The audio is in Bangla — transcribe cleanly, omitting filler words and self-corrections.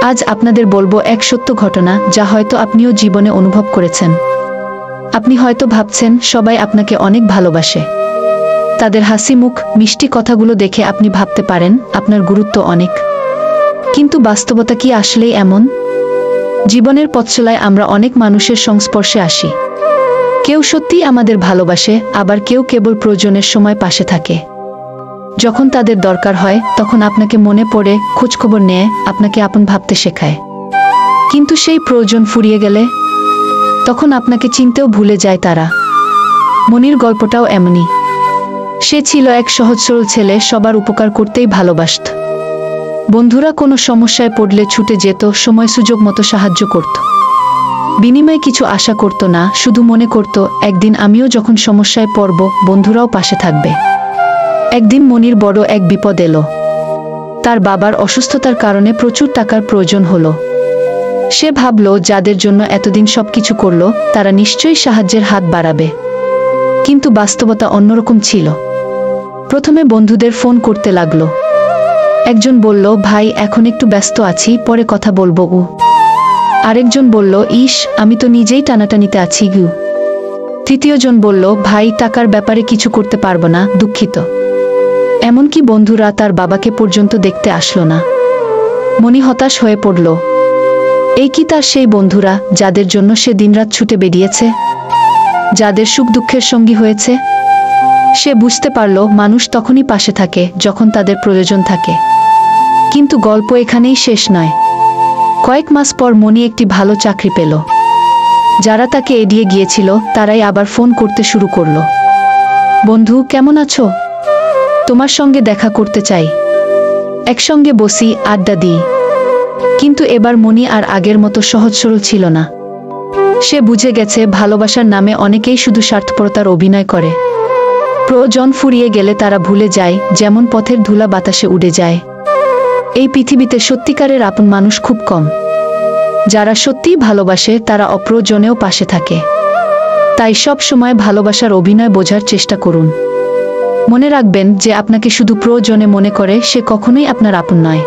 আজ আপনাদের বলবো এক সত্য ঘটনা, যা হয়তো আপনিও জীবনে অনুভব করেছেন। আপনি হয়তো ভাবছেন সবাই আপনাকে অনেক ভালোবাসে। তাদের হাসি মুখ, মিষ্টি কথাগুলো দেখে আপনি ভাবতে পারেন আপনার গুরুত্ব অনেক। কিন্তু বাস্তবতা কি আসলেই এমন? জীবনের পথচলায় আমরা অনেক মানুষের সংস্পর্শে আসি। কেউ সত্যিই আমাদের ভালোবাসে, আবার কেউ কেবল প্রয়োজনের সময় পাশে থাকে। যখন তাদের দরকার হয় তখন আপনাকে মনে পড়ে, খোঁজখবর নেয়, আপনাকে আপন ভাবতে শেখায়। কিন্তু সেই প্রয়োজন ফুরিয়ে গেলে তখন আপনাকে চিনতেও ভুলে যায় তারা। মনির গল্পটাও এমনই। সে ছিল এক সহজ সরল ছেলে, সবার উপকার করতেই ভালোবাসত। বন্ধুরা কোনো সমস্যায় পড়লে ছুটে যেত, সময় সুযোগ মতো সাহায্য করত। বিনিময়ে কিছু আশা করত না, শুধু মনে করত একদিন আমিও যখন সমস্যায় পড়ব বন্ধুরাও পাশে থাকবে। একদিন মনির বড় এক বিপদ এলো। তার বাবার অসুস্থতার কারণে প্রচুর টাকার প্রয়োজন হলো। সে ভাবল যাদের জন্য এতদিন সবকিছু করলো তারা নিশ্চয়ই সাহায্যের হাত বাড়াবে। কিন্তু বাস্তবতা অন্যরকম ছিল। প্রথমে বন্ধুদের ফোন করতে লাগলো। একজন বলল, ভাই এখন একটু ব্যস্ত আছি, পরে কথা বলবো। আরেকজন বলল, ইস আমি তো নিজেই টানাটানিতে আছি। তৃতীয়জন বলল, ভাই টাকার ব্যাপারে কিছু করতে পারবো না, দুঃখিত। এমনকি বন্ধুরা তার বাবাকে পর্যন্ত দেখতে আসলো না। মনি হতাশ হয়ে পড়ল। এই কি তার সেই বন্ধুরা যাদের জন্য সে দিনরাত ছুটে বেরিয়েছে, যাদের সুখ দুঃখের সঙ্গী হয়েছে? সে বুঝতে পারল মানুষ তখনই পাশে থাকে যখন তাদের প্রয়োজন থাকে। কিন্তু গল্প এখানেই শেষ নয়। কয়েক মাস পর মনি একটি ভালো চাকরি পেল। যারা তাকে এড়িয়ে গিয়েছিল তারাই আবার ফোন করতে শুরু করলো। বন্ধু কেমন আছো? তোমার সঙ্গে দেখা করতে চাই, একসঙ্গে বসি, আড্ডা দিই। কিন্তু এবার মনি আর আগের মতো সহজ সরল ছিল না। সে বুঝে গেছে ভালোবাসার নামে অনেকেই শুধু স্বার্থপরতার অভিনয় করে। প্রয়োজন ফুরিয়ে গেলে তারা ভুলে যায়, যেমন পথের ধুলা বাতাসে উড়ে যায়। এই পৃথিবীতে সত্যিকারের আপন মানুষ খুব কম। যারা সত্যিই ভালোবাসে তারা অপ্রয়োজনেও পাশে থাকে। তাই সব সময় ভালোবাসার অভিনয় বোঝার চেষ্টা করুন। মনে রাখবেন, যে আপনাকে শুধু প্রয়োজনে মনে করে সে কখনোই আপনার আপন নয়।